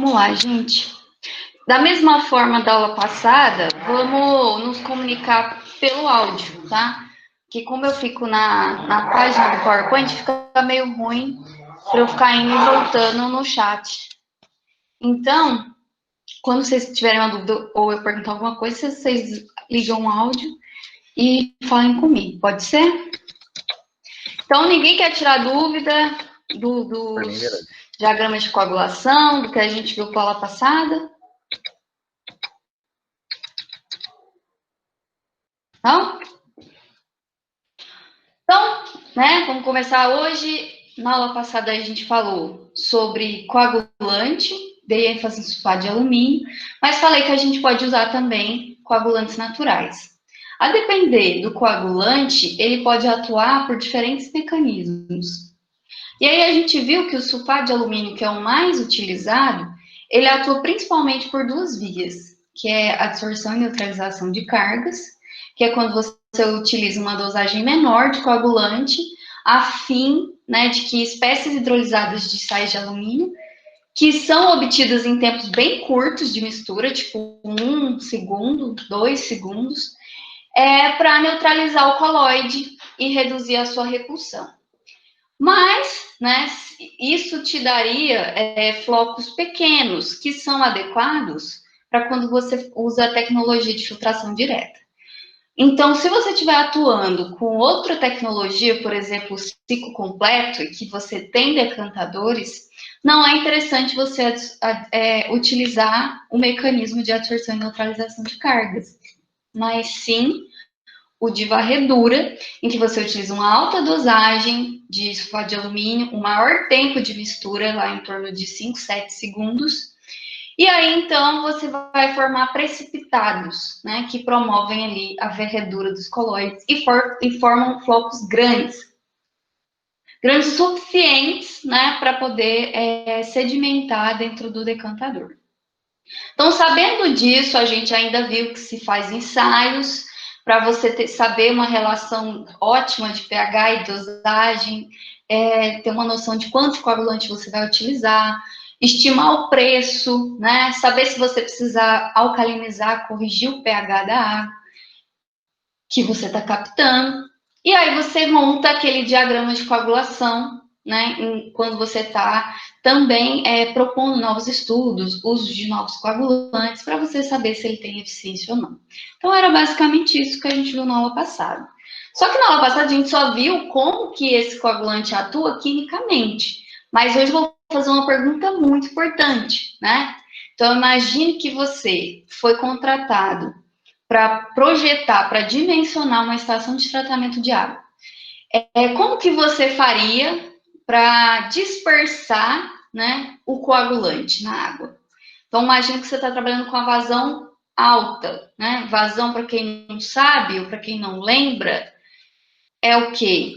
vamos lá, gente. Da mesma forma da aula passada, vamos nos comunicar pelo áudio, tá? Que como eu fico na página do PowerPoint, fica meio ruim para eu ficar indo e voltando no chat. Então, quando vocês tiverem uma dúvida ou eu perguntar alguma coisa, vocês ligam o áudio e falem comigo, pode ser? Então, ninguém quer tirar dúvida dos diagramas de coagulação, do que a gente viu para a aula passada? Não? Então, né, vamos começar hoje. Na aula passada a gente falou sobre coagulante, dei ênfase em sulfato de alumínio, mas falei que a gente pode usar também coagulantes naturais. A depender do coagulante, ele pode atuar por diferentes mecanismos. E aí a gente viu que o sulfato de alumínio, que é o mais utilizado, ele atua principalmente por duas vias, que é a absorção e neutralização de cargas, que é quando você utiliza uma dosagem menor de coagulante, a fim, né, de que espécies hidrolisadas de sais de alumínio, que são obtidas em tempos bem curtos de mistura, tipo 1 segundo, 2 segundos, para neutralizar o coloide e reduzir a sua repulsão. Mas, né, isso te daria flocos pequenos, que são adequados para quando você usa a tecnologia de filtração direta. Então, se você estiver atuando com outra tecnologia, por exemplo, o ciclo completo, e que você tem decantadores, não é interessante você utilizar o mecanismo de absorção e neutralização de cargas, mas sim o de varredura, em que você utiliza uma alta dosagem de sulfato de alumínio, um maior tempo de mistura, lá em torno de 5, 7 segundos, e aí, então, você vai formar precipitados, né, que promovem ali a varredura dos coloides e formam flocos grandes o suficientes, né, para poder sedimentar dentro do decantador. Então, sabendo disso, a gente ainda viu que se faz ensaios para você saber uma relação ótima de pH e dosagem, ter uma noção de quanto coagulante você vai utilizar, estimar o preço, né? Saber se você precisar alcalinizar, corrigir o pH da água que você está captando. E aí você monta aquele diagrama de coagulação, né? Quando você está também propondo novos estudos, uso de novos coagulantes, para você saber se ele tem eficiência ou não. Então, era basicamente isso que a gente viu na aula passada. Só que na aula passada a gente só viu como que esse coagulante atua quimicamente. Mas hoje eu vou fazer uma pergunta muito importante, né? Então, imagine que você foi contratado para projetar, para dimensionar uma estação de tratamento de água. Como que você faria para dispersar, né, o coagulante na água? Então, imagine que você está trabalhando com a vazão alta, né? Vazão, para quem não sabe ou para quem não lembra, é o quê?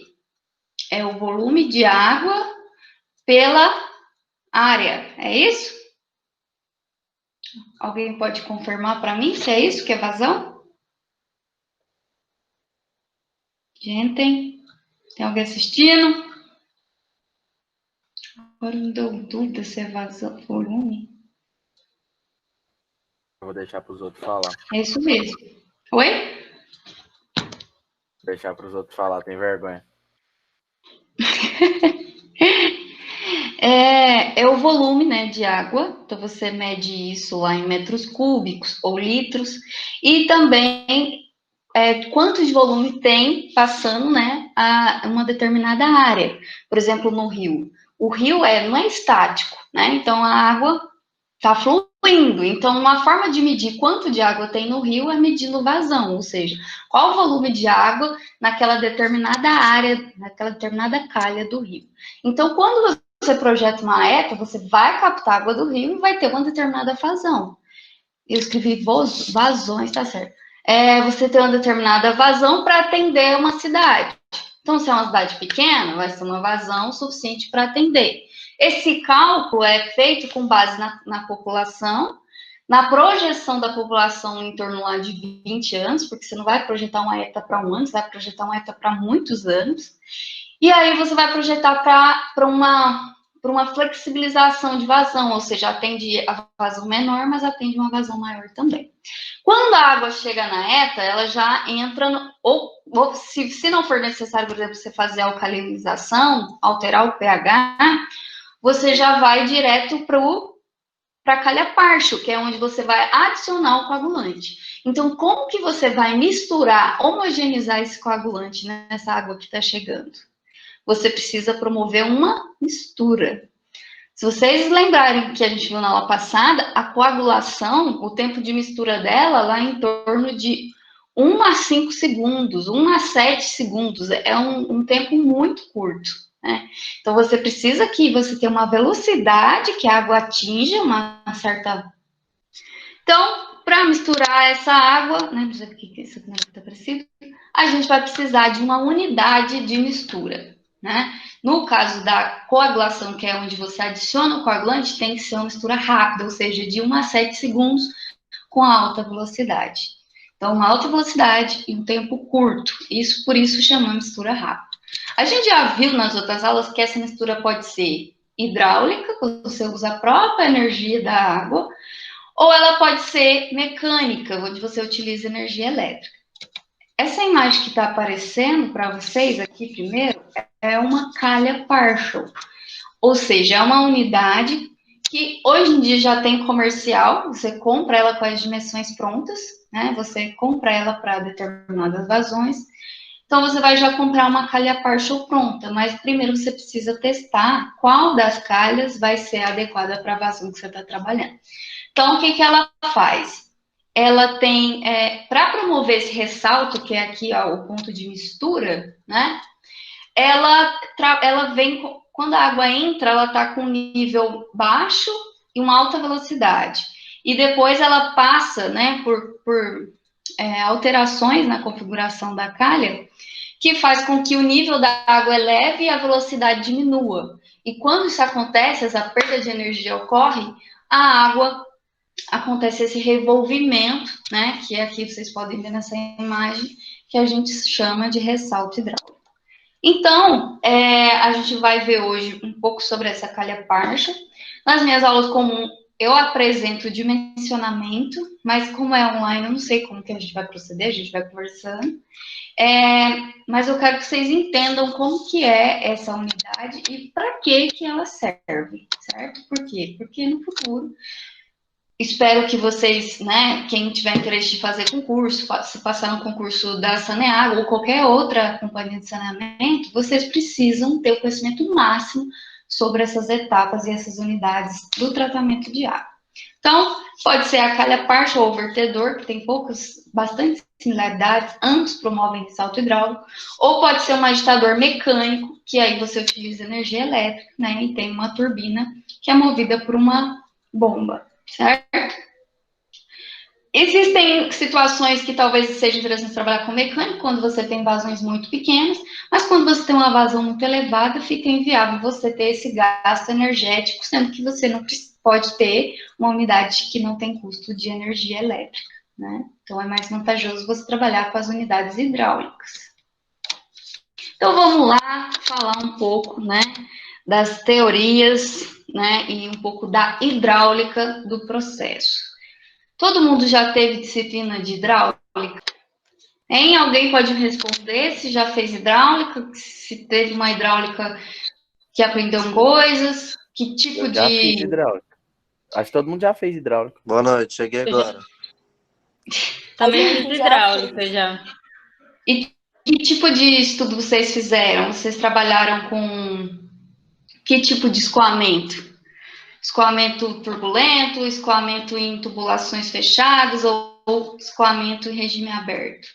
É o volume de água pela área, é isso? Alguém pode confirmar para mim se é isso que é vazão? Gente, tem alguém assistindo? Agora me deu dúvida se é vazão, volume. Eu vou deixar para os outros falar. É isso mesmo. Oi? Deixar para os outros falar, tem vergonha. É o volume, né, de água. Então, você mede isso lá em metros cúbicos ou litros. E também quanto de volume tem passando, né, a uma determinada área. Por exemplo, no rio. O rio não é estático, né? Então, a água está fluindo. Então, uma forma de medir quanto de água tem no rio é medindo vazão, ou seja, qual o volume de água naquela determinada área, naquela determinada calha do rio. Então, quando você projeta uma ETA, você vai captar água do rio e vai ter uma determinada vazão. Eu escrevi vazões, tá certo. Você tem uma determinada vazão para atender uma cidade. Então, se é uma cidade pequena, vai ser uma vazão suficiente para atender. Esse cálculo é feito com base na população, na projeção da população em torno lá de 20 anos, porque você não vai projetar uma ETA para um ano, você vai projetar uma ETA para muitos anos. E aí você vai projetar para por uma flexibilização de vazão, ou seja, atende a vazão menor, mas atende uma vazão maior também. Quando a água chega na ETA, ela já entra, ou se não for necessário, por exemplo, você fazer a alcalinização, alterar o pH, você já vai direto para a calha-parcho, que é onde você vai adicionar o coagulante. Então, como que você vai misturar, homogeneizar esse coagulante nessa água que está chegando? Você precisa promover uma mistura. Se vocês lembrarem que a gente viu na aula passada, a coagulação, o tempo de mistura dela, lá em torno de 1 a 5 segundos, 1 a 7 segundos, é um tempo muito curto. Né? Então, você precisa que você tenha uma velocidade que a água atinja uma certa... Então, para misturar essa água, né, deixa eu ver aqui, isso aqui não está parecido, a gente vai precisar de uma unidade de mistura. Né? No caso da coagulação, que é onde você adiciona o coagulante, tem que ser uma mistura rápida, ou seja, de 1 a 7 segundos com alta velocidade. Então, uma alta velocidade e um tempo curto. Isso, por isso, chama mistura rápida. A gente já viu nas outras aulas que essa mistura pode ser hidráulica, quando você usa a própria energia da água, ou ela pode ser mecânica, onde você utiliza energia elétrica. Essa imagem que está aparecendo para vocês aqui primeiro é uma calha partial, ou seja, é uma unidade que hoje em dia já tem comercial, você compra ela com as dimensões prontas, né? Você compra ela para determinadas vazões, então você vai já comprar uma calha partial pronta, mas primeiro você precisa testar qual das calhas vai ser adequada para a vazão que você está trabalhando. Então, o que ela faz? Ela tem, para promover esse ressalto, que é aqui ó, o ponto de mistura, né? Ela vem, quando a água entra, ela está com um nível baixo e uma alta velocidade. E depois ela passa, né, por alterações na configuração da calha, que faz com que o nível da água eleve e a velocidade diminua. E quando isso acontece, essa perda de energia ocorre, a água acontece esse revolvimento, né, que aqui vocês podem ver nessa imagem, que a gente chama de ressalto hidráulico. Então, a gente vai ver hoje um pouco sobre essa calha parcha. Nas minhas aulas comuns, eu apresento o dimensionamento, mas como é online, eu não sei como que a gente vai proceder, a gente vai conversando. Mas eu quero que vocês entendam como que é essa unidade e para que ela serve, certo? Por quê? Porque no futuro espero que vocês, né, quem tiver interesse de fazer concurso, se passar no concurso da Saneago ou qualquer outra companhia de saneamento, vocês precisam ter o conhecimento máximo sobre essas etapas e essas unidades do tratamento de água. Então, pode ser a calha partial ou vertedor, que tem bastante similaridades, ambos promovem ressalto hidráulico, ou pode ser um agitador mecânico, que aí você utiliza energia elétrica, né, e tem uma turbina que é movida por uma bomba. Certo? Existem situações que talvez seja interessante trabalhar com mecânico, quando você tem vazões muito pequenas, mas quando você tem uma vazão muito elevada, fica inviável você ter esse gasto energético, sendo que você não pode ter uma unidade que não tem custo de energia elétrica, né? Então, é mais vantajoso você trabalhar com as unidades hidráulicas. Então, vamos lá falar um pouco, né, das teorias, né, e um pouco da hidráulica do processo. Todo mundo já teve disciplina de hidráulica? Hein? Alguém pode me responder se já fez hidráulica, se teve uma hidráulica que aprendeu coisas, que tipo Eu já fiz hidráulica. Acho que todo mundo já fez hidráulica. Boa noite, cheguei agora. Também fiz hidráulica já. E que tipo de estudo vocês fizeram? Vocês trabalharam com que tipo de escoamento? Escoamento turbulento, escoamento em tubulações fechadas ou escoamento em regime aberto?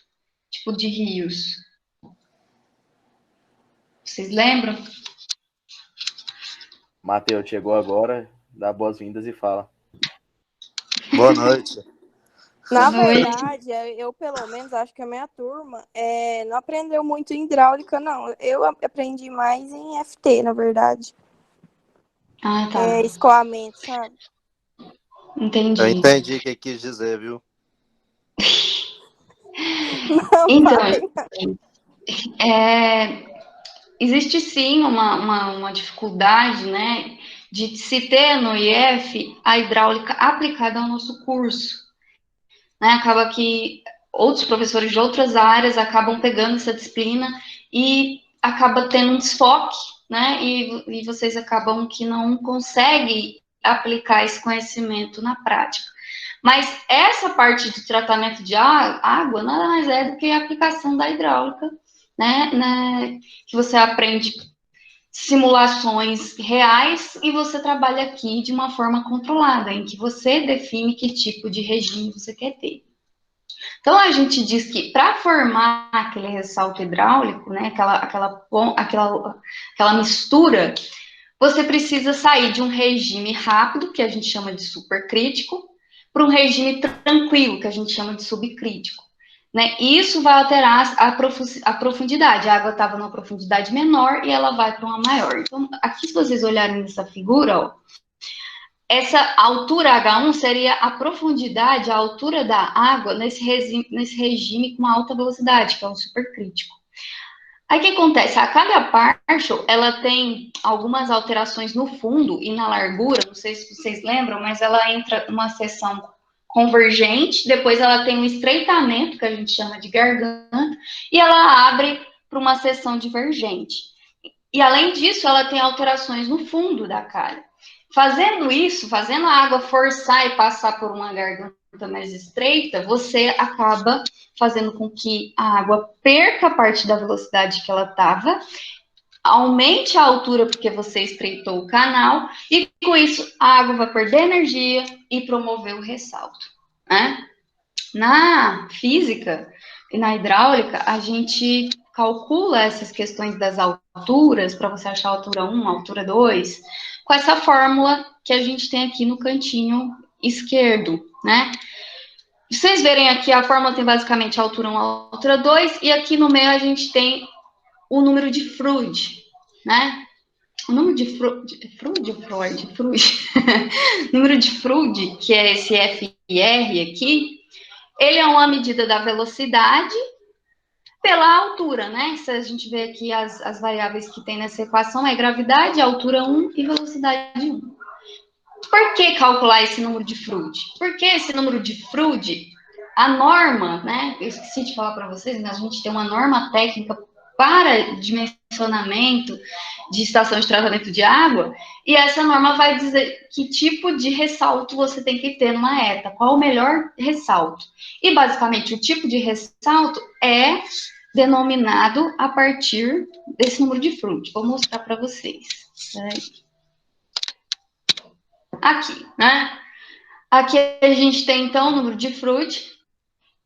Tipo de rios. Vocês lembram? Matheus chegou agora, dá boas-vindas e fala. Boa noite. Na verdade, eu pelo menos acho que a minha turma não aprendeu muito em hidráulica, não. Eu aprendi mais em FT, na verdade. Ah, tá. Escoamento, sabe? Entendi. Eu entendi o que quis dizer, viu? Então, existe sim uma dificuldade, né, de se ter no IF a hidráulica aplicada ao nosso curso, né? Acaba que outros professores de outras áreas acabam pegando essa disciplina e acaba tendo um desfoque, né? E vocês acabam que não conseguem aplicar esse conhecimento na prática. Mas essa parte de tratamento de água nada mais é do que a aplicação da hidráulica, né? Que você aprende simulações reais e você trabalha aqui de uma forma controlada, em que você define que tipo de regime você quer ter. Então, a gente diz que para formar aquele ressalto hidráulico, né, aquela mistura, você precisa sair de um regime rápido, que a gente chama de supercrítico, para um regime tranquilo, que a gente chama de subcrítico. Né? E isso vai alterar a profundidade. A água estava numa profundidade menor e ela vai para uma maior. Então, aqui, se vocês olharem nessa figura, ó, essa altura H1 seria a profundidade, a altura da água nesse regime com alta velocidade, que é o supercrítico. Aí o que acontece? A calha partial, ela tem algumas alterações no fundo e na largura, não sei se vocês lembram, mas ela entra numa seção convergente, depois ela tem um estreitamento, que a gente chama de garganta, e ela abre para uma seção divergente. E além disso, ela tem alterações no fundo da calha. Fazendo isso, fazendo a água forçar e passar por uma garganta mais estreita, você acaba fazendo com que a água perca parte da velocidade que ela estava, aumente a altura porque você estreitou o canal, e com isso a água vai perder energia e promover o ressalto, né? Na física e na hidráulica, a gente calcula essas questões das alturas, para você achar a altura 1, a altura 2, com essa fórmula que a gente tem aqui no cantinho esquerdo, né? Vocês verem aqui, a fórmula tem basicamente a altura 1, a altura 2, e aqui no meio a gente tem o número de Froude, né? O número de Froude, número de Froude, que é esse FR aqui, ele é uma medida da velocidade pela altura, né? Se a gente vê aqui as variáveis que tem nessa equação, é gravidade, altura 1 e velocidade 1. Por que calcular esse número de Froude? Porque esse número de Froude, a norma, né? Eu esqueci de falar para vocês, mas a gente tem uma norma técnica para dimensionamento de estação de tratamento de água, e essa norma vai dizer que tipo de ressalto você tem que ter numa ETA, qual o melhor ressalto. E, basicamente, o tipo de ressalto é denominado a partir desse número de Froude. Vou mostrar para vocês. Aqui, né? Aqui a gente tem, então, o número de Froude.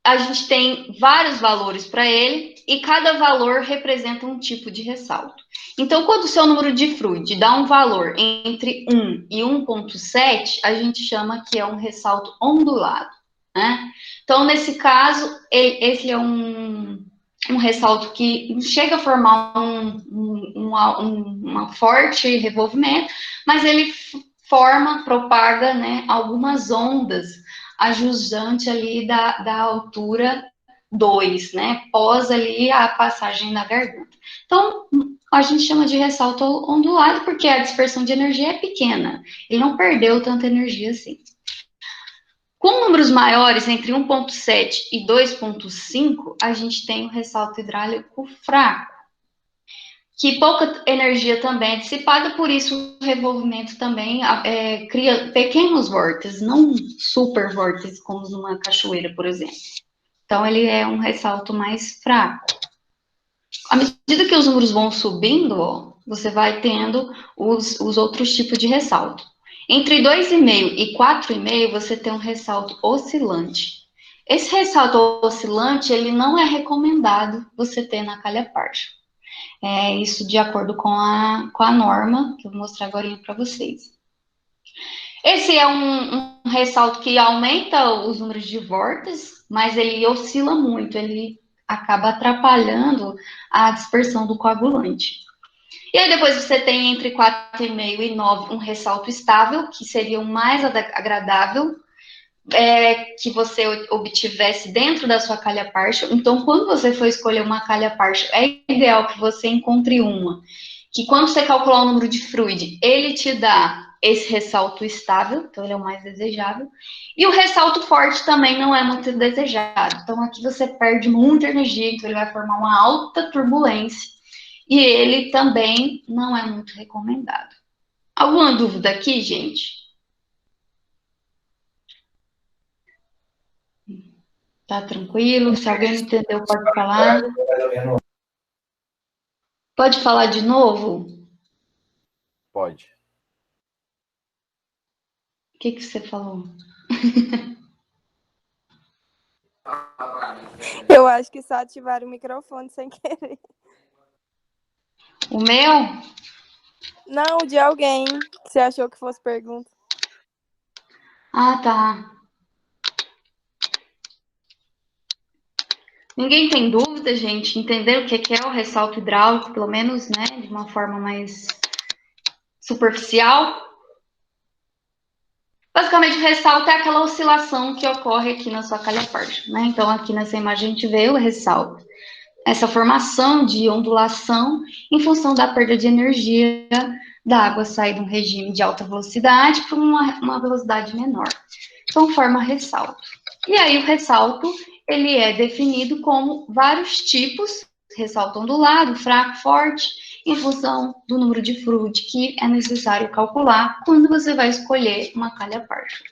A gente tem vários valores para ele, e cada valor representa um tipo de ressalto. Então, quando o seu número de Froude dá um valor entre 1 e 1,7, a gente chama que é um ressalto ondulado, né? Então, nesse caso, esse é um ressalto que chega a formar um forte revolvimento, mas ele propaga, né, algumas ondas ajustante ali da altura 2, né? Pós ali a passagem da garganta. Então, a gente chama de ressalto ondulado porque a dispersão de energia é pequena. Ele não perdeu tanta energia assim. Com números maiores, entre 1,7 e 2,5, a gente tem um ressalto hidráulico fraco, que pouca energia também é dissipada, por isso o revolvimento também cria pequenos vórtices, não super vórtices, como numa cachoeira, por exemplo. Então, ele é um ressalto mais fraco. À medida que os números vão subindo, ó, você vai tendo os outros tipos de ressalto. Entre 2,5 e 4,5, você tem um ressalto oscilante. Esse ressalto oscilante, ele não é recomendado você ter na calha partial. Isso de acordo com a norma, que eu vou mostrar agora para vocês. Esse é um ressalto que aumenta os números de vórtices, mas ele oscila muito, ele acaba atrapalhando a dispersão do coagulante. E aí depois você tem entre 4,5 e 9 um ressalto estável, que seria o mais agradável, que você obtivesse dentro da sua calha partial. Então, quando você for escolher uma calha partial, é ideal que você encontre uma que, quando você calcular o número de fluid, ele te dá esse ressalto estável, então ele é o mais desejável, e o ressalto forte também não é muito desejado. Então, aqui você perde muita energia, então ele vai formar uma alta turbulência, e ele também não é muito recomendado. Alguma dúvida aqui, gente? Tá tranquilo? Se alguém não entendeu, pode falar. Pode falar de novo? Pode. O que você falou? Eu acho que só ativaram o microfone sem querer. O meu? Não, de alguém que você achou que fosse pergunta. Ah, tá. Ninguém tem dúvida, gente? Entender o que é o ressalto hidráulico, pelo menos, né, de uma forma mais superficial? Basicamente, o ressalto é aquela oscilação que ocorre aqui na sua calha partial, né? Então, aqui nessa imagem a gente vê o ressalto. Essa formação de ondulação em função da perda de energia da água sair de um regime de alta velocidade para uma velocidade menor. Então, forma ressalto. E aí, o ressalto, ele é definido como vários tipos, ressalto ondulado, fraco, forte, em função do número de fluid que é necessário calcular quando você vai escolher uma calha partial.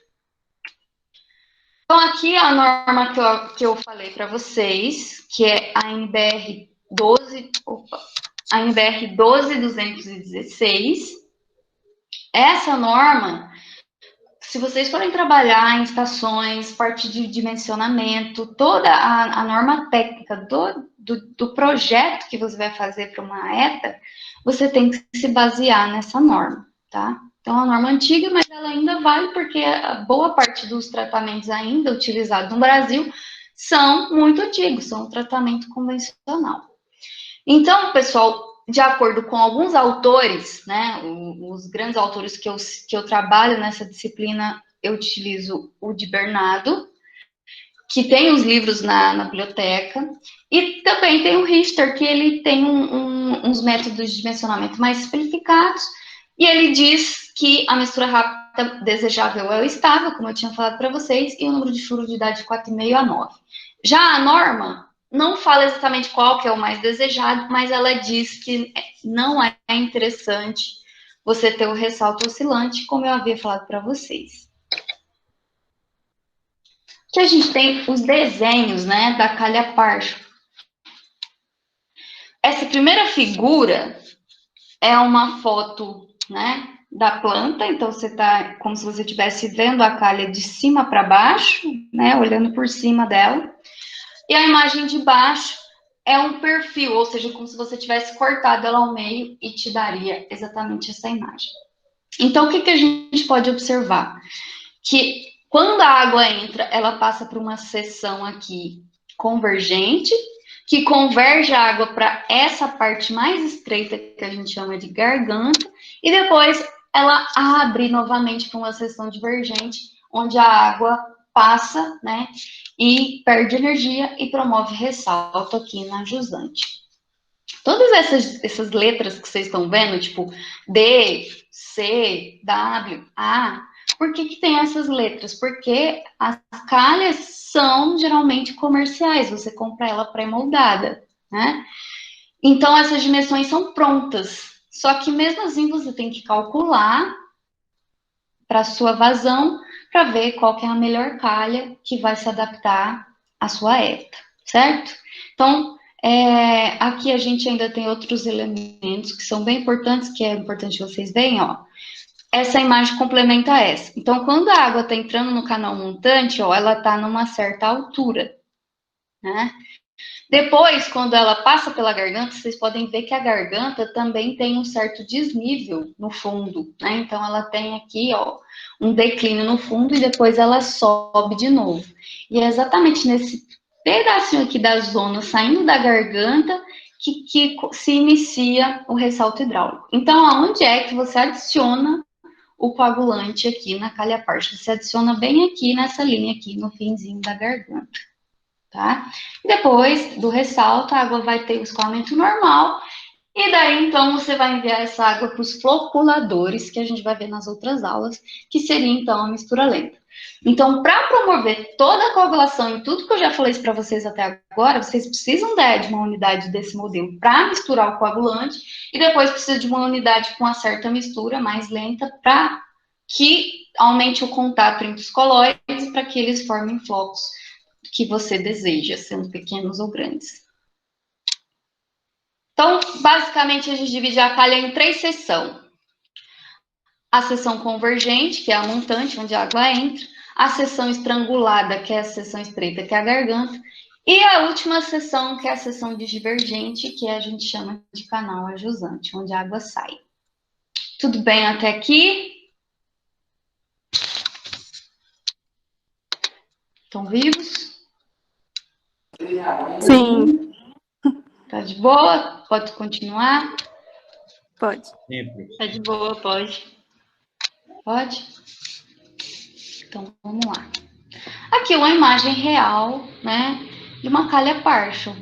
Então, aqui a norma que eu falei para vocês, que é a NBR 12216. Essa norma, se vocês forem trabalhar em estações, parte de dimensionamento, toda a norma técnica do projeto que você vai fazer para uma ETA, você tem que se basear nessa norma, tá? Então, é uma norma antiga, mas ela ainda vale porque a boa parte dos tratamentos ainda utilizados no Brasil são muito antigos, são um tratamento convencional. Então, pessoal, de acordo com alguns autores, né, os grandes autores que eu trabalho nessa disciplina, eu utilizo o de Bernardo, que tem os livros na biblioteca, e também tem o Richter, que ele tem uns métodos de dimensionamento mais simplificados, e ele diz que a mistura rápida desejável é o estável, como eu tinha falado para vocês, e o número de fluididade de 4,5 a 9. Já a norma não fala exatamente qual que é o mais desejado, mas ela diz que não é interessante você ter o ressalto oscilante, como eu havia falado para vocês. Aqui a gente tem os desenhos, né, da calha partial. Essa primeira figura é uma foto, né, da planta, então você está como se você estivesse vendo a calha de cima para baixo, né, olhando por cima dela. E a imagem de baixo é um perfil, ou seja, como se você tivesse cortado ela ao meio e te daria exatamente essa imagem. Então, o que a gente pode observar? Que quando a água entra, ela passa por uma seção aqui convergente, que converge a água para essa parte mais estreita, que a gente chama de garganta, e depois ela abre novamente para uma seção divergente, onde a água passa, né, e perde energia e promove ressalto aqui na jusante. Todas essas letras que vocês estão vendo, tipo D, C, W, A, por que tem essas letras? Porque as calhas são geralmente comerciais, você compra ela pré-moldada, né? Então, essas dimensões são prontas, só que mesmo assim você tem que calcular para a sua vazão, para ver qual que é a melhor calha que vai se adaptar à sua ETA, certo? Então, aqui a gente ainda tem outros elementos que são bem importantes, que é importante vocês verem, ó. Essa imagem complementa essa. Então, quando a água está entrando no canal montante, ó, ela está numa certa altura, né? Depois, quando ela passa pela garganta, vocês podem ver que a garganta também tem um certo desnível no fundo, né? Então, ela tem aqui, ó, um declínio no fundo e depois ela sobe de novo. E é exatamente nesse pedacinho aqui da zona saindo da garganta que se inicia o ressalto hidráulico. Então, aonde é que você adiciona o coagulante aqui na calha parcha. Você adiciona bem aqui nessa linha aqui, no finzinho da garganta, tá? Depois do ressalto, a água vai ter o escoamento normal. E daí, então, você vai enviar essa água para os floculadores, que a gente vai ver nas outras aulas, que seria, então, a mistura lenta. Então, para promover toda a coagulação e tudo que eu já falei para vocês até agora, vocês precisam de uma unidade desse modelo para misturar o coagulante e depois precisa de uma unidade com uma certa mistura mais lenta para que aumente o contato entre os colóides e para que eles formem flocos que você deseja, sendo pequenos ou grandes. Então, basicamente, a gente divide a calha em 3 seções. A seção convergente, que é a montante, onde a água entra. A seção estrangulada, que é a seção estreita, que é a garganta. E a última seção, que é a seção divergente, que a gente chama de canal ajusante, onde a água sai. Tudo bem até aqui? Estão vivos? Sim, Tá de boa? Pode continuar? pode. Tá de boa, pode. Pode? Então, vamos lá. Aqui uma imagem real, né, de uma calha Parshall.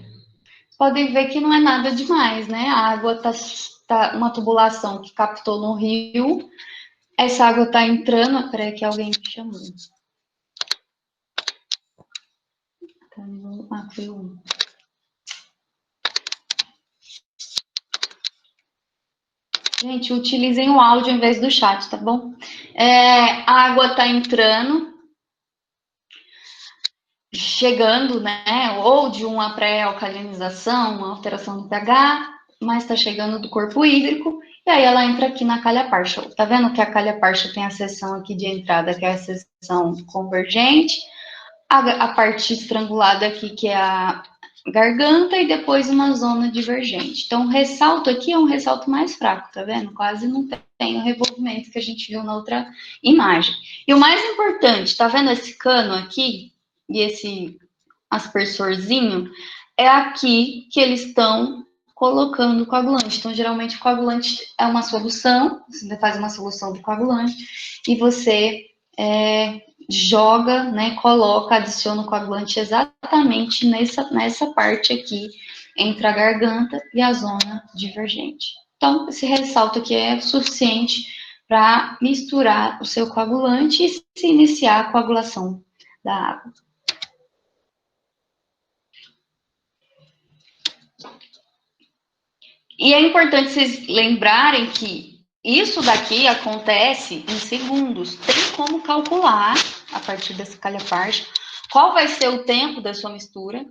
Podem ver que não é nada demais, né? A água tá uma tubulação que captou no rio. Essa água tá entrando, peraí que alguém me chamou. Ah, foi um. Gente, utilizem o áudio em vez do chat, tá bom? A água tá entrando, chegando, né? Ou de uma pré-alcalinização, uma alteração do pH, mas está chegando do corpo hídrico, e aí ela entra aqui na calha Parshall. Tá vendo que a calha Parshall tem a seção aqui de entrada, que é a seção convergente, a parte estrangulada aqui, que é a garganta, e depois uma zona divergente. Então, o ressalto aqui é um ressalto mais fraco, tá vendo? Quase não tem o revolvimento que a gente viu na outra imagem. E o mais importante, tá vendo esse cano aqui? E esse aspersorzinho? É aqui que eles estão colocando o coagulante. Então, geralmente, o coagulante é uma solução, você faz uma solução do coagulante, e você joga, né, coloca, adiciona o coagulante exatamente nessa parte aqui, entre a garganta e a zona divergente. Então, esse ressalto aqui é suficiente para misturar o seu coagulante e se iniciar a coagulação da água. E é importante vocês lembrarem que isso daqui acontece em segundos. Tem como calcular, a partir dessa calha Parshall, qual vai ser o tempo da sua mistura,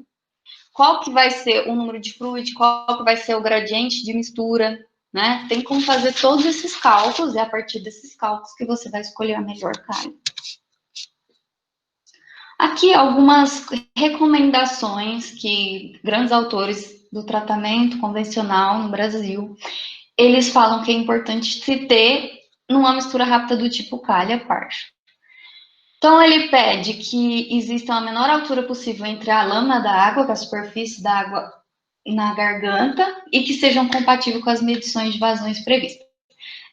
qual que vai ser o número de fluido, qual que vai ser o gradiente de mistura, né? Tem como fazer todos esses cálculos, e é a partir desses cálculos que você vai escolher a melhor calha. Aqui algumas recomendações que grandes autores do tratamento convencional no Brasil, eles falam que é importante se ter numa mistura rápida do tipo calha Parshall. Então, ele pede que exista a menor altura possível entre a lâmina da água, com a superfície da água na garganta, e que sejam compatíveis com as medições de vazões previstas.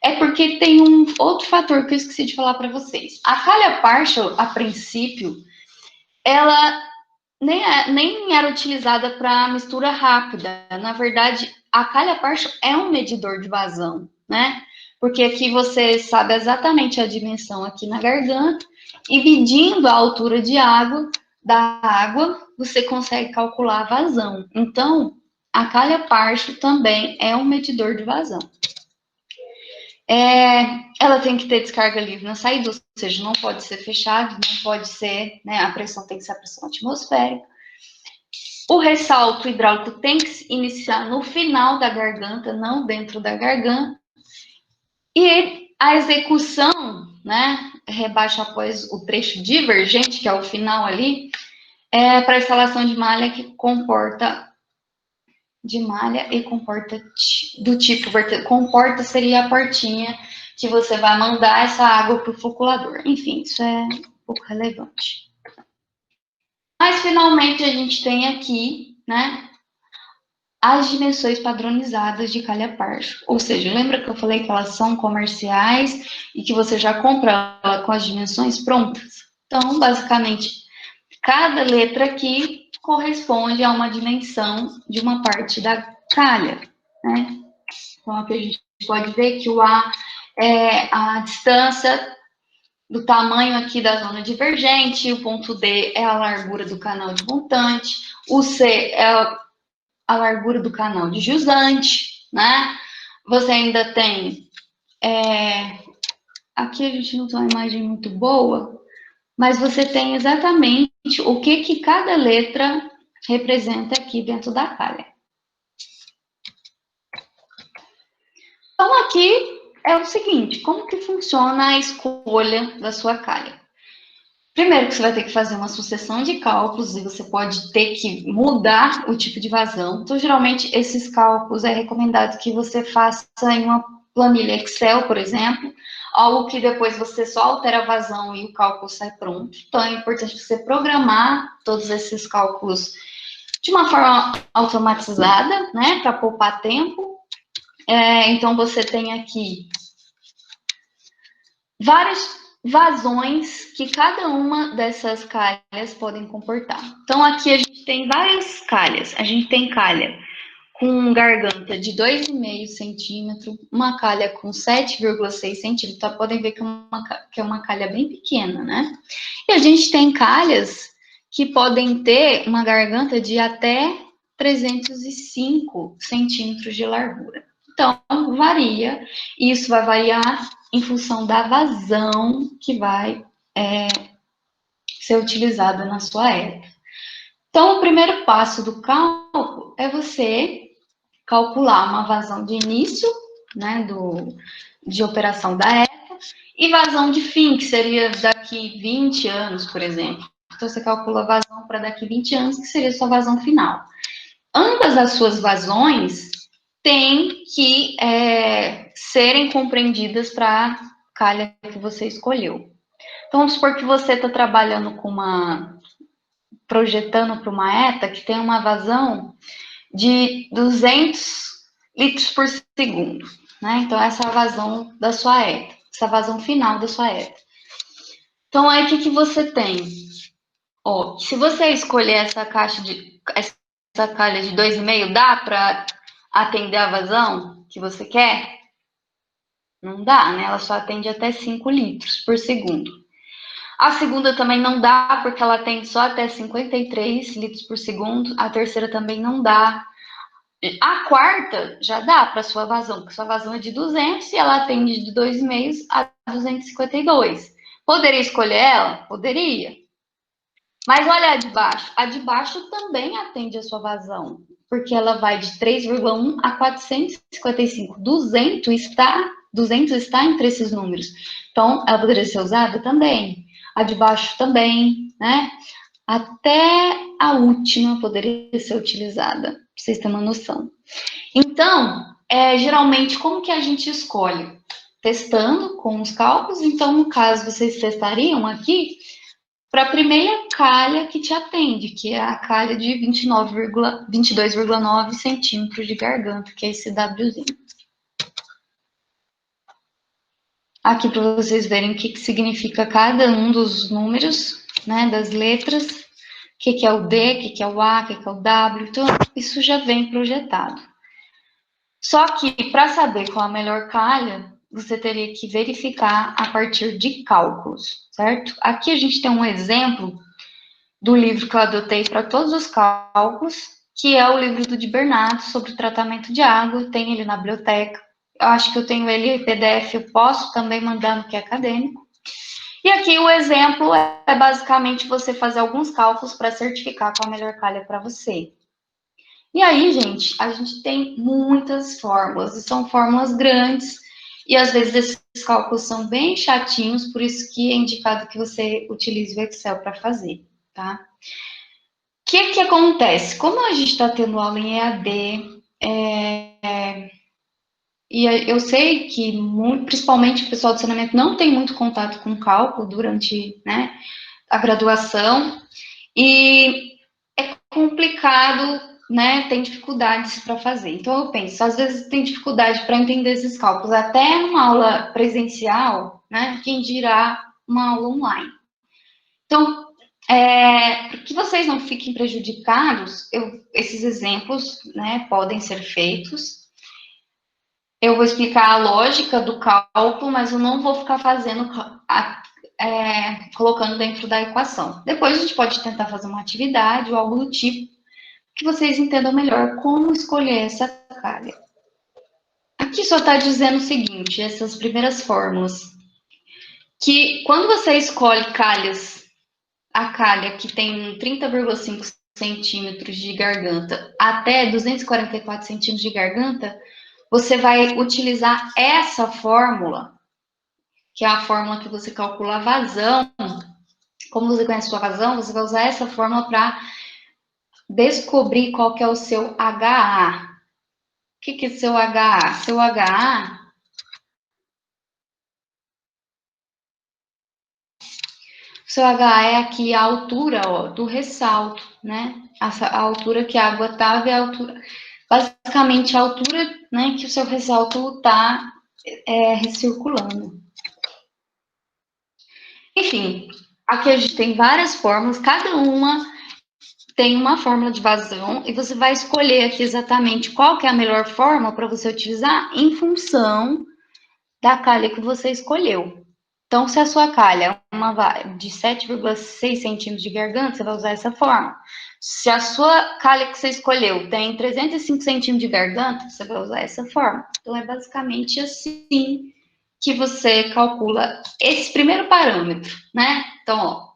É porque tem um outro fator que eu esqueci de falar para vocês. A calha Parshall, a princípio, ela nem era utilizada para mistura rápida. Na verdade, a calha Parshall é um medidor de vazão, né? Porque aqui você sabe exatamente a dimensão aqui na garganta, e medindo a altura de água, da água, você consegue calcular a vazão. Então, a calha Parshall também é um medidor de vazão. Ela tem que ter descarga livre na saída, ou seja, não pode ser fechado, não pode ser, né, a pressão tem que ser a pressão atmosférica. O ressalto hidráulico tem que se iniciar no final da garganta, não dentro da garganta. E a execução, né, rebaixa após o trecho divergente, que é o final ali, para instalação de malha que comporta de malha e comporta do tipo vertical. Comporta seria a portinha que você vai mandar essa água para o floculador. Enfim, isso é um pouco relevante. Mas finalmente a gente tem aqui, né, as dimensões padronizadas de calha-parcho. Ou seja, lembra que eu falei que elas são comerciais e que você já compra ela com as dimensões prontas? Então, basicamente, cada letra aqui corresponde a uma dimensão de uma parte da calha, né? Então, aqui a gente pode ver que o A é a distância do tamanho aqui da zona divergente, o ponto D é a largura do canal de montante, o C é a largura do canal de jusante, né? Você ainda tem... aqui a gente não tem uma imagem muito boa, mas você tem exatamente o que cada letra representa aqui dentro da calha. Então, aqui é o seguinte, como que funciona a escolha da sua calha? Primeiro que você vai ter que fazer uma sucessão de cálculos e você pode ter que mudar o tipo de vazão. Então, geralmente, esses cálculos é recomendado que você faça em uma planilha Excel, por exemplo, algo que depois você só altera a vazão e o cálculo sai pronto. Então, é importante você programar todos esses cálculos de uma forma automatizada, né, para poupar tempo. Então, você tem aqui vários vazões que cada uma dessas calhas podem comportar. Então, aqui a gente tem várias calhas. A gente tem calha com garganta de 2,5 centímetro, uma calha com 7,6 centímetros. Então, podem ver que é uma calha bem pequena, né? E a gente tem calhas que podem ter uma garganta de até 305 centímetros de largura. Então, varia, e isso vai variar em função da vazão que vai ser utilizada na sua hélice. Então, o primeiro passo do cálculo é você calcular uma vazão de início, né, de operação da hélice, e vazão de fim, que seria daqui 20 anos, por exemplo. Então, você calcula a vazão para daqui 20 anos, que seria a sua vazão final. Ambas as suas vazões têm que serem compreendidas para a calha que você escolheu. Então, vamos supor que você está trabalhando com projetando para uma ETA que tem uma vazão de 200 litros por segundo, né? Então, essa é a vazão da sua ETA, essa vazão final da sua ETA. Então, aí, o que você tem? Ó, se você escolher essa calha de 2,5, dá para atender a vazão que você quer? Não dá, né? Ela só atende até 5 litros por segundo. A segunda também não dá, porque ela atende só até 53 litros por segundo. A terceira também não dá. A quarta já dá para sua vazão, porque sua vazão é de 200 e ela atende de 2,5 a 252. Poderia escolher ela? Poderia. Mas olha a de baixo. A de baixo também atende a sua vazão, porque ela vai de 3,1 a 455. 200 está entre esses números. Então, ela poderia ser usada também. A de baixo também, né? Até a última poderia ser utilizada, para vocês terem uma noção. Então, geralmente, como que a gente escolhe? Testando com os cálculos. Então, no caso, vocês testariam aqui para a primeira calha que te atende, que é a calha de 22,9 centímetros de garganta, que é esse Wzinho. Aqui para vocês verem o que significa cada um dos números, né, das letras, o que é o D, o que é o A, o que é o W, então isso já vem projetado. Só que para saber qual a melhor calha, você teria que verificar a partir de cálculos, certo? Aqui a gente tem um exemplo do livro que eu adotei para todos os cálculos, que é o livro do Di Bernardo sobre o tratamento de água, tem ele na biblioteca. Eu acho que eu tenho ele em PDF, eu posso também mandar no que é acadêmico. E aqui o exemplo é basicamente você fazer alguns cálculos para certificar qual a melhor calha para você. E aí, gente, a gente tem muitas fórmulas, e são fórmulas grandes, e às vezes esses cálculos são bem chatinhos, por isso que é indicado que você utilize o Excel para fazer, tá? O que acontece? Como a gente está tendo aula em EAD, e eu sei que, principalmente o pessoal do saneamento não tem muito contato com cálculo durante, né, a graduação, e é complicado né, tem dificuldades para fazer. Então, eu penso, às vezes tem dificuldade para entender esses cálculos, até numa aula presencial, né, quem dirá uma aula online. Então, para que vocês não fiquem prejudicados, esses exemplos, né, podem ser feitos. Eu vou explicar a lógica do cálculo, mas eu não vou ficar fazendo, colocando dentro da equação. Depois a gente pode tentar fazer uma atividade ou algo do tipo, que vocês entendam melhor como escolher essa calha. Aqui só está dizendo o seguinte, essas primeiras fórmulas, que quando você escolhe calhas, a calha que tem 30,5 centímetros de garganta até 244 centímetros de garganta, você vai utilizar essa fórmula, que é a fórmula que você calcula a vazão. Como você conhece a sua vazão, você vai usar essa fórmula para descobrir qual que é o seu HA. O que é seu HA? Seu HA é aqui a altura, ó, do ressalto, né? A altura que a água estava é a altura, basicamente a altura, né, que o seu ressalto está recirculando. Enfim, aqui a gente tem várias fórmulas, cada uma tem uma fórmula de vazão e você vai escolher aqui exatamente qual que é a melhor fórmula para você utilizar em função da calha que você escolheu. Então, se a sua calha é uma de 7,6 centímetros de garganta, você vai usar essa fórmula. Se a sua calha que você escolheu tem 305 centímetros de garganta, você vai usar essa fórmula. Então, é basicamente assim que você calcula esse primeiro parâmetro, né? Então, ó,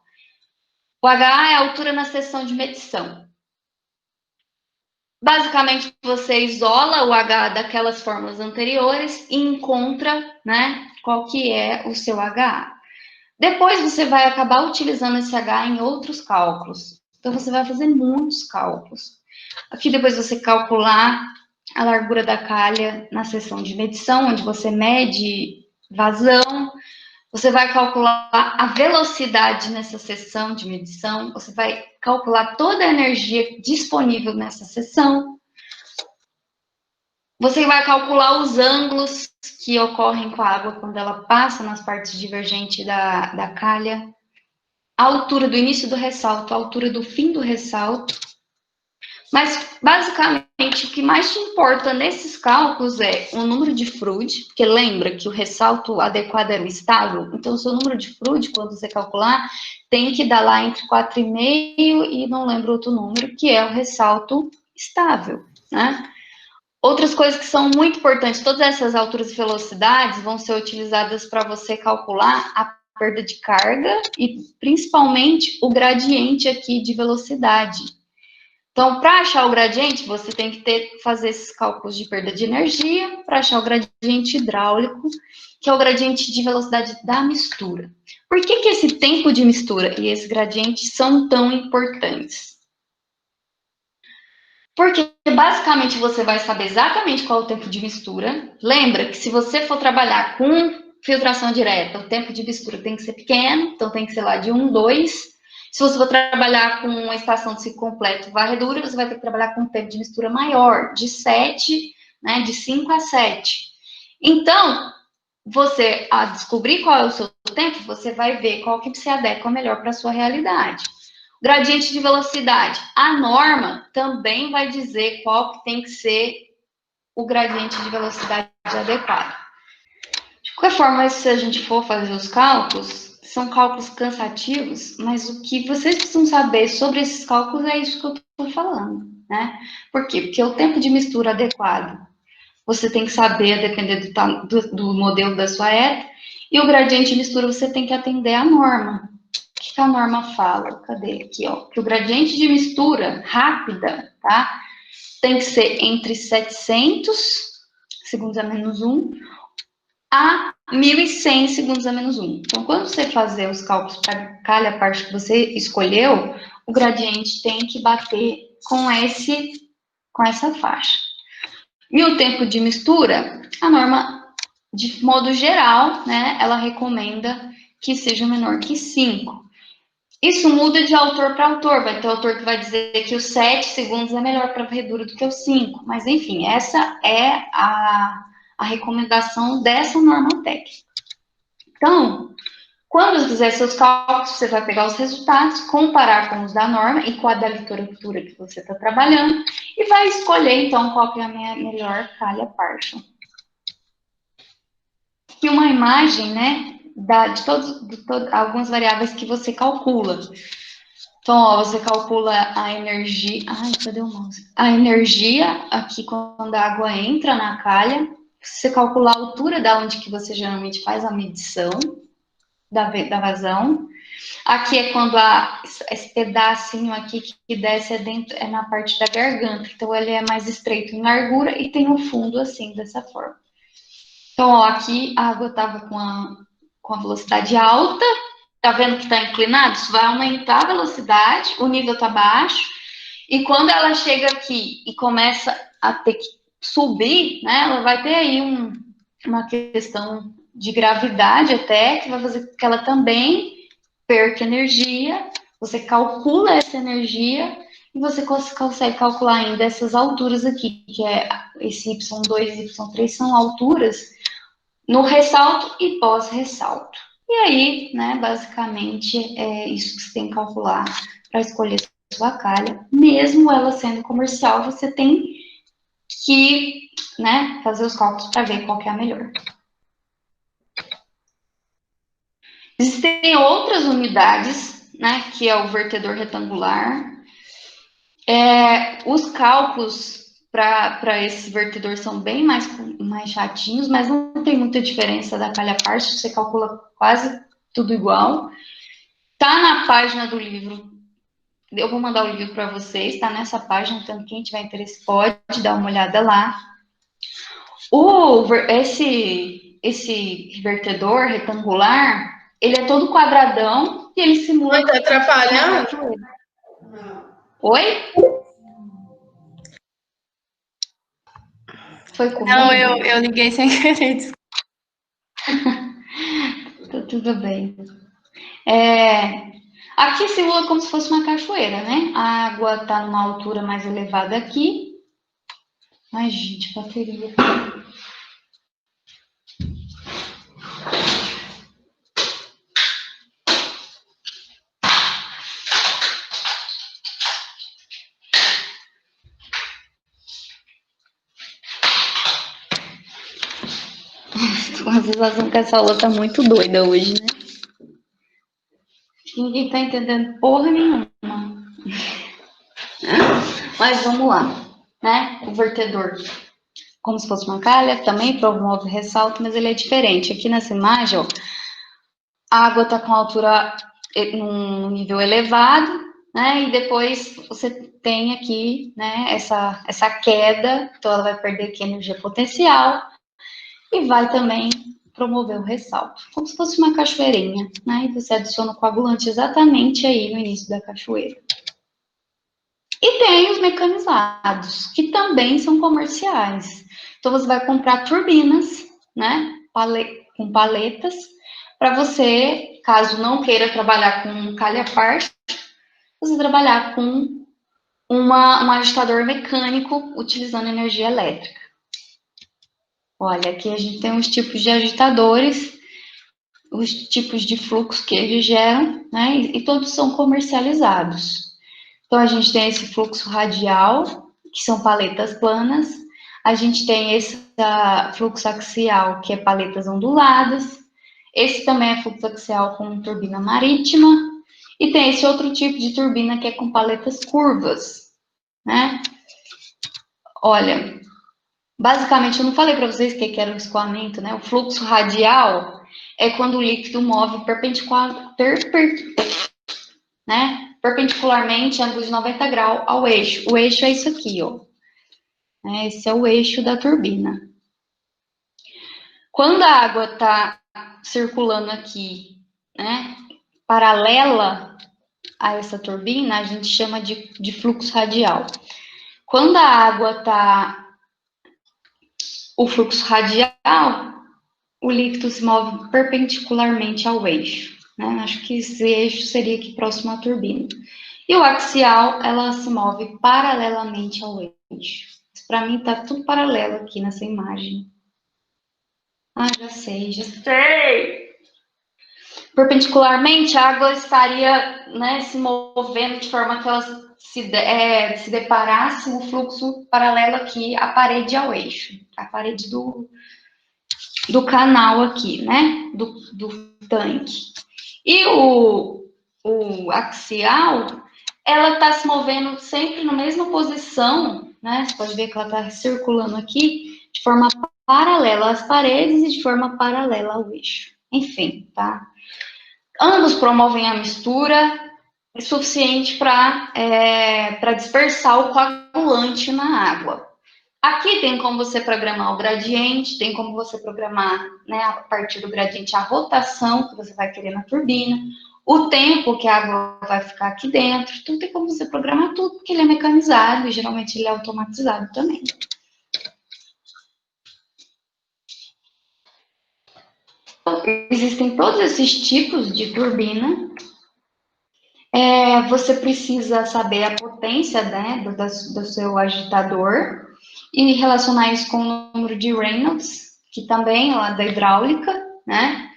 o HA é a altura na seção de medição. Basicamente, você isola o H daquelas fórmulas anteriores e encontra, né, qual que é o seu HA. Depois, você vai acabar utilizando esse H em outros cálculos. Então, você vai fazer muitos cálculos. Aqui, depois você calcular a largura da calha na seção de medição, onde você mede vazão. Você vai calcular a velocidade nessa seção de medição. Você vai calcular toda a energia disponível nessa seção. Você vai calcular os ângulos que ocorrem com a água quando ela passa nas partes divergentes da calha, a altura do início do ressalto, a altura do fim do ressalto. Mas, basicamente, o que mais te importa nesses cálculos é o número de Froude, porque lembra que o ressalto adequado era o estável, então o seu número de Froude, quando você calcular, tem que dar lá entre 4,5 e não lembro outro número, que é o ressalto estável, né? Outras coisas que são muito importantes, todas essas alturas e velocidades vão ser utilizadas para você calcular a perda de carga e principalmente o gradiente aqui de velocidade. Então, para achar o gradiente, você tem que fazer esses cálculos de perda de energia para achar o gradiente hidráulico, que é o gradiente de velocidade da mistura. Por que esse tempo de mistura e esse gradiente são tão importantes? Porque, basicamente, você vai saber exatamente qual é o tempo de mistura. Lembra que se você for trabalhar com filtração direta, o tempo de mistura tem que ser pequeno, então tem que ser lá de 1, 2. Se você for trabalhar com uma estação de ciclo completo varredura, você vai ter que trabalhar com um tempo de mistura maior, de 7, né, de 5 a 7. Então, você, a descobrir qual é o seu tempo, você vai ver qual que se adequa melhor para a sua realidade. Gradiente de velocidade. A norma também vai dizer qual que tem que ser o gradiente de velocidade adequado. De qualquer forma, se a gente for fazer os cálculos, são cálculos cansativos, mas o que vocês precisam saber sobre esses cálculos é isso que eu estou falando, né? Por quê? Porque o tempo de mistura adequado, você tem que saber, a depender do modelo da sua ETA, e o gradiente de mistura você tem que atender à norma. O que a norma fala? Cadê? Aqui, ó. Que o gradiente de mistura rápida, tá? Tem que ser entre 700 segundos a menos 1 a 1.100 segundos a menos 1. Então, quando você fazer os cálculos para cada parte que você escolheu, o gradiente tem que bater com essa faixa. E o tempo de mistura, a norma, de modo geral, né, ela recomenda que seja menor que 5. Isso muda de autor para autor. Vai ter autor que vai dizer que os 7 segundos é melhor para varredura do que os 5. Mas, enfim, essa é a recomendação dessa norma técnica. Então, quando você fizer seus cálculos, você vai pegar os resultados, comparar com os da norma e com a da literatura que você está trabalhando e vai escolher, então, qual que é a minha melhor calha partial. E uma imagem, né, de algumas variáveis que você calcula. Então, ó, você calcula a energia... Ai, cadê o mouse? A energia aqui quando a água entra na calha. Você calcula a altura da onde que você geralmente faz a medição da vazão. Aqui é quando esse pedacinho aqui que desce é na parte da garganta. Então, ele é mais estreito em largura e tem um fundo assim, dessa forma. Então, ó, aqui a água estava com a velocidade alta. Tá vendo que está inclinado? Isso vai aumentar a velocidade, o nível está baixo. E quando ela chega aqui e começa a ter que subir, né, ela vai ter aí uma questão de gravidade até, que vai fazer com que ela também perca energia. Você calcula essa energia e você consegue calcular ainda essas alturas aqui, que é esse Y2 e Y3 são alturas no ressalto e pós-ressalto. E aí, né, basicamente, é isso que você tem que calcular para escolher sua calha. Mesmo ela sendo comercial, você tem que, né, fazer os cálculos para ver qual que é a melhor. Existem outras unidades, né, que é o vertedor retangular. Os cálculos para esse vertedor são bem mais chatinhos, mas não tem muita diferença da calha partial, você calcula quase tudo igual. Tá na página do livro, eu vou mandar o livro para vocês, tá nessa página, então quem tiver interesse pode dar uma olhada lá. Esse vertedor retangular, ele é todo quadradão e ele simula... Oi, tá atrapalhando? Oi? Foi comigo? Não, eu liguei sem querer. Tá tudo bem. Aqui simula como se fosse uma cachoeira, né? A água tá numa altura mais elevada aqui. Ai, gente, bateria. Tô com a sensação que essa aula tá muito doida hoje, né? Ninguém tá entendendo porra nenhuma. Mas vamos lá, né? O vertedor, como se fosse uma calha, também promove ressalto, mas ele é diferente. Aqui nessa imagem, ó, a água tá com altura num nível elevado, né? E depois você tem aqui, né, essa queda, então ela vai perder aqui energia potencial e vai também promover o ressalto, como se fosse uma cachoeirinha, né? E você adiciona o coagulante exatamente aí no início da cachoeira. E tem os mecanizados, que também são comerciais. Então, você vai comprar turbinas, né, com paletas, para você, caso não queira trabalhar com calha partial, você trabalhar com um agitador mecânico utilizando energia elétrica. Olha, aqui a gente tem os tipos de agitadores, os tipos de fluxo que eles geram, né, e todos são comercializados. Então, a gente tem esse fluxo radial, que são paletas planas. A gente tem esse fluxo axial, que é paletas onduladas. Esse também é fluxo axial com turbina marítima. E tem esse outro tipo de turbina, que é com paletas curvas, né? Olha, basicamente, eu não falei para vocês o que era o escoamento, né? O fluxo radial é quando o líquido move perpendicularmente, ângulo de 90 graus ao eixo. O eixo é isso aqui, ó. Esse é o eixo da turbina. Quando a água está circulando aqui, né, paralela a essa turbina, a gente chama de fluxo radial. Quando a água está... O fluxo radial, o líquido se move perpendicularmente ao eixo, né? Acho que esse eixo seria aqui próximo à turbina. E o axial, ela se move paralelamente ao eixo. Para mim, tá tudo paralelo aqui nessa imagem. Ah, já sei, já sei! Perpendicularmente, a água estaria, né, se movendo de forma que ela se deparasse no fluxo paralelo aqui à parede ao eixo, a parede do canal aqui, né, do tanque. E o axial, ela está se movendo sempre na mesma posição, né, você pode ver que ela está circulando aqui de forma paralela às paredes e de forma paralela ao eixo. Enfim, tá? Ambos promovem a mistura suficiente para dispersar o coagulante na água. Aqui tem como você programar o gradiente, tem como você programar, né, a partir do gradiente, a rotação que você vai querer na turbina, o tempo que a água vai ficar aqui dentro, tudo tem como você programar tudo, porque ele é mecanizado e geralmente ele é automatizado também. Então, existem todos esses tipos de turbina. Você precisa saber a potência, né, do seu agitador e relacionar isso com o número de Reynolds, que também é lá da hidráulica, né?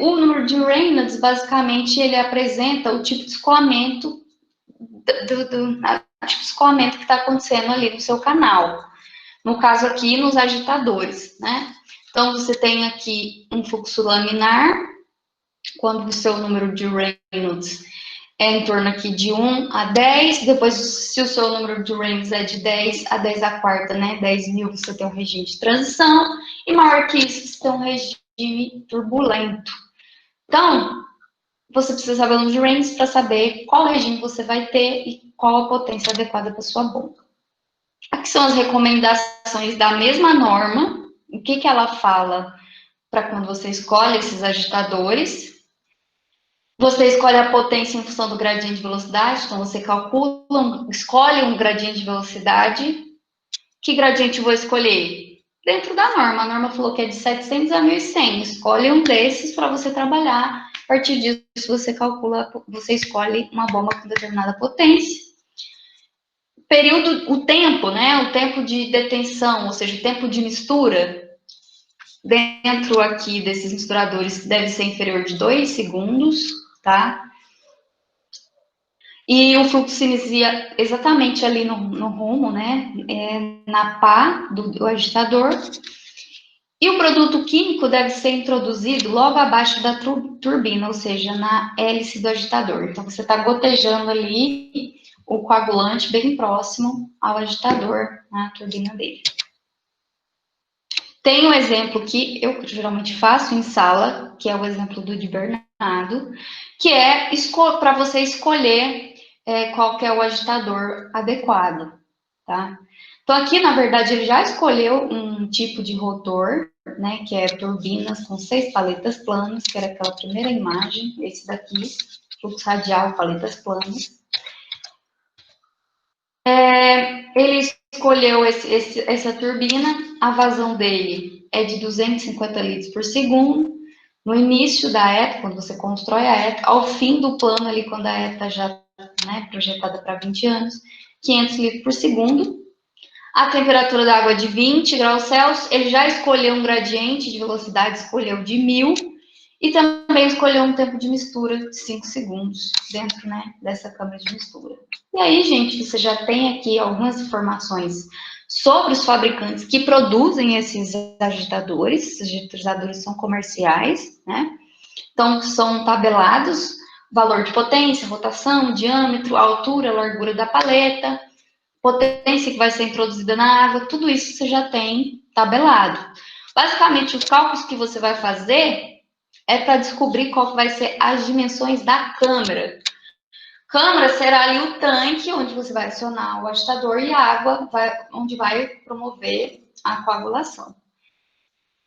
O número de Reynolds, basicamente, ele apresenta o tipo de escoamento tipo de escoamento que está acontecendo ali no seu canal. No caso aqui, nos agitadores, né? Então, você tem aqui um fluxo laminar, quando o seu número de Reynolds é em torno aqui de 1 a 10, depois, se o seu número de Reynolds é de 10 a 10 a quarta, né, 10.000, você tem um regime de transição, e maior que isso, você tem um regime turbulento. Então, você precisa saber o número de Reynolds para saber qual regime você vai ter e qual a potência adequada para sua bomba. Aqui são as recomendações da mesma norma, o que ela fala para quando você escolhe esses agitadores. Você escolhe a potência em função do gradiente de velocidade, então você escolhe um gradiente de velocidade. Que gradiente eu vou escolher? Dentro da norma. A norma falou que é de 700 a 1.100. Escolhe um desses para você trabalhar. A partir disso, você escolhe uma bomba com determinada potência. O tempo, né? O tempo de detenção, ou seja, o tempo de mistura, dentro aqui desses misturadores, deve ser inferior de 2 segundos, tá? E o fluxo se inicia exatamente ali no rumo, né? Na pá do agitador. E o produto químico deve ser introduzido logo abaixo da turbina, ou seja, na hélice do agitador. Então, você está gotejando ali o coagulante bem próximo ao agitador, na turbina dele. Tem um exemplo que eu geralmente faço em sala, que é o exemplo do de Bernardo, que é para você escolher qual que é o agitador adequado, tá? Então, aqui, na verdade, ele já escolheu um tipo de rotor, né, que é turbinas com 6 paletas planas, que era aquela primeira imagem, esse daqui, fluxo radial, paletas planas. Ele escolheu essa turbina, a vazão dele é de 250 litros por segundo. No início da ETA, quando você constrói a ETA, ao fim do plano ali, quando a ETA já né, projetada para 20 anos, 500 litros por segundo. A temperatura da água é de 20 graus Celsius, ele já escolheu um gradiente de velocidade, escolheu de 1000, e também escolheu um tempo de mistura de 5 segundos dentro, né, dessa câmara de mistura. E aí, gente, você já tem aqui algumas informações sobre os fabricantes que produzem esses agitadores. Os agitadores são comerciais, né? Então, são tabelados, valor de potência, rotação, diâmetro, altura, largura da paleta, potência que vai ser introduzida na água, tudo isso você já tem tabelado. Basicamente, os cálculos que você vai fazer é para descobrir qual vai ser as dimensões da câmara. Câmara será ali o tanque onde você vai acionar o agitador e a água onde vai promover a coagulação.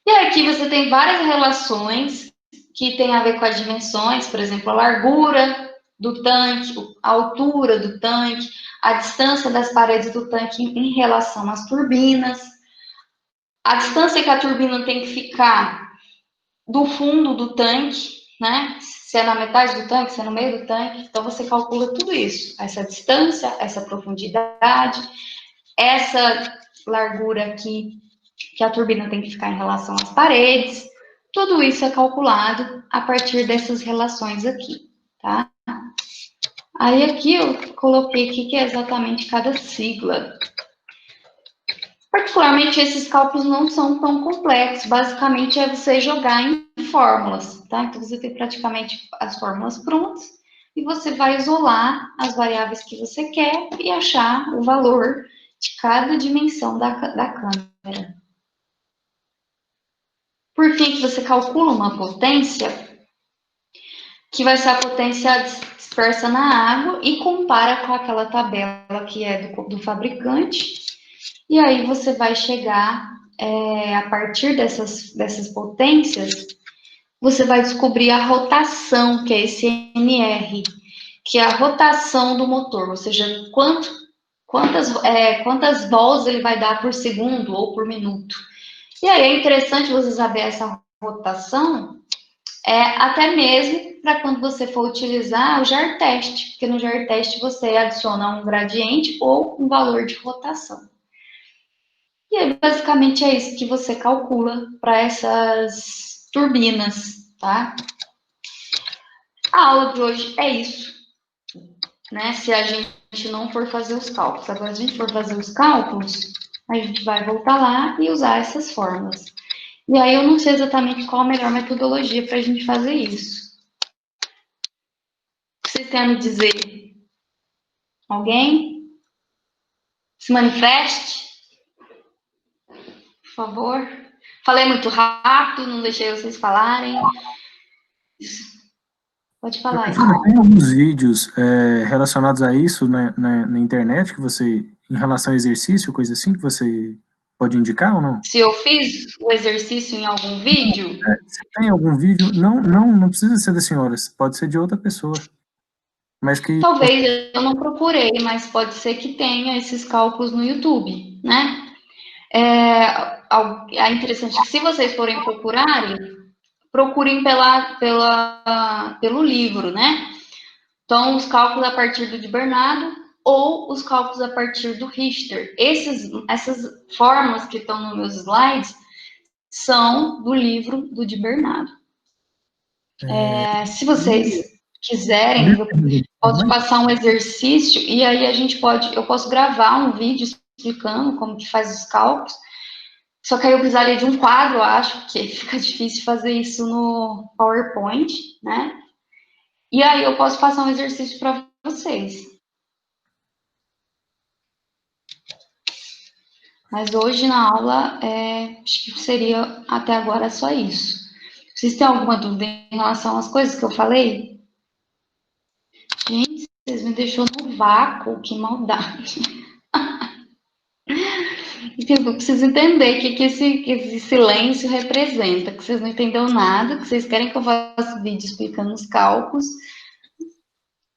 E aqui você tem várias relações que tem a ver com as dimensões, por exemplo, a largura do tanque, a altura do tanque, a distância das paredes do tanque em relação às turbinas, a distância que a turbina tem que ficar do fundo do tanque né? Se é na metade do tanque, se é no meio do tanque. Então, você calcula tudo isso. Essa distância, essa profundidade, essa largura aqui, que a turbina tem que ficar em relação às paredes. Tudo isso é calculado a partir dessas relações aqui, tá? Aí aqui eu coloquei aqui que é exatamente cada sigla. Particularmente, esses cálculos não são tão complexos. Basicamente, é você jogar em fórmulas, tá? Então, você tem praticamente as fórmulas prontas e você vai isolar as variáveis que você quer e achar o valor de cada dimensão da câmera. Por fim, que você calcula uma potência, que vai ser a potência dispersa na água e compara com aquela tabela que é do fabricante. E aí você vai chegar, a partir dessas potências, você vai descobrir a rotação, que é esse MR, que é a rotação do motor, ou seja, quantas volts ele vai dar por segundo ou por minuto. E aí é interessante você saber essa rotação, até mesmo para quando você for utilizar o jar test, porque no jar test você adiciona um gradiente ou um valor de rotação. E aí, basicamente, é isso que você calcula para essas turbinas, tá? A aula de hoje é isso, né? Se a gente não for fazer os cálculos. Agora, se a gente for fazer os cálculos, a gente vai voltar lá e usar essas fórmulas. E aí, eu não sei exatamente qual a melhor metodologia para a gente fazer isso. Vocês têm a me dizer? Alguém? Se manifeste? Por favor. Falei muito rápido, não deixei vocês falarem. Pode falar. Tem alguns vídeos relacionados a isso na internet, que você, em relação ao exercício, coisa assim, que você pode indicar ou não? Se eu fiz o exercício em algum vídeo? Se tem algum vídeo, não precisa ser da senhora, pode ser de outra pessoa. Mas que... Talvez eu não procurei, mas pode ser que tenha esses cálculos no YouTube, né? É interessante que, se vocês forem procurarem, procurem pelo livro, né? Então, os cálculos a partir do de Bernardo ou os cálculos a partir do Richter. Essas fórmulas que estão nos meus slides são do livro do de Bernardo. Se vocês quiserem, eu posso passar um exercício e aí eu posso gravar um vídeo explicando como que faz os cálculos. Só que aí eu precisaria de um quadro, eu acho, que fica difícil fazer isso no PowerPoint, né? E aí eu posso passar um exercício para vocês. Mas hoje na aula, acho que seria até agora só isso. Vocês têm alguma dúvida em relação às coisas que eu falei? Gente, vocês me deixou no vácuo, que maldade. Eu preciso entender o que esse silêncio representa, que vocês não entenderam nada, que vocês querem que eu faça vídeo explicando os cálculos.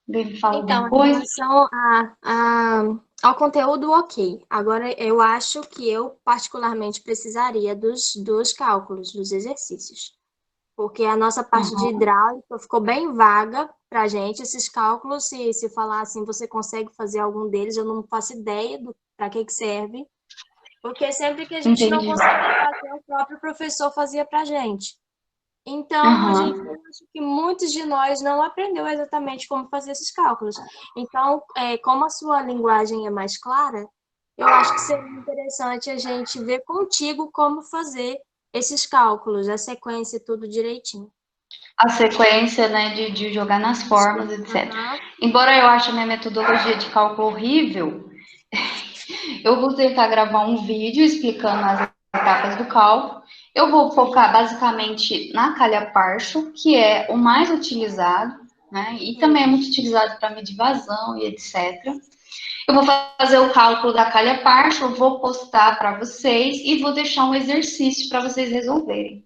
Deve falar alguma coisa? Em relação ao conteúdo, ok. Agora, eu acho que eu, particularmente, precisaria dos cálculos, dos exercícios. Porque a nossa parte de hidráulica ficou bem vaga para a gente. Esses cálculos, se falar assim, você consegue fazer algum deles, eu não faço ideia para que serve. Porque sempre que a gente não conseguia fazer, o próprio professor fazia para a gente. Então, eu acho que muitos de nós não aprendeu exatamente como fazer esses cálculos. Então, como a sua linguagem é mais clara, eu acho que seria interessante a gente ver contigo como fazer esses cálculos, a sequência e tudo direitinho. A sequência, né, de jogar nas formas, etc. Embora eu ache a minha metodologia de cálculo horrível, eu vou tentar gravar um vídeo explicando as etapas do cálculo. Eu vou focar basicamente na calha-parcho, que é o mais utilizado, né? E também é muito utilizado para medir vazão e etc. Eu vou fazer o cálculo da calha-parcho, eu vou postar para vocês e vou deixar um exercício para vocês resolverem,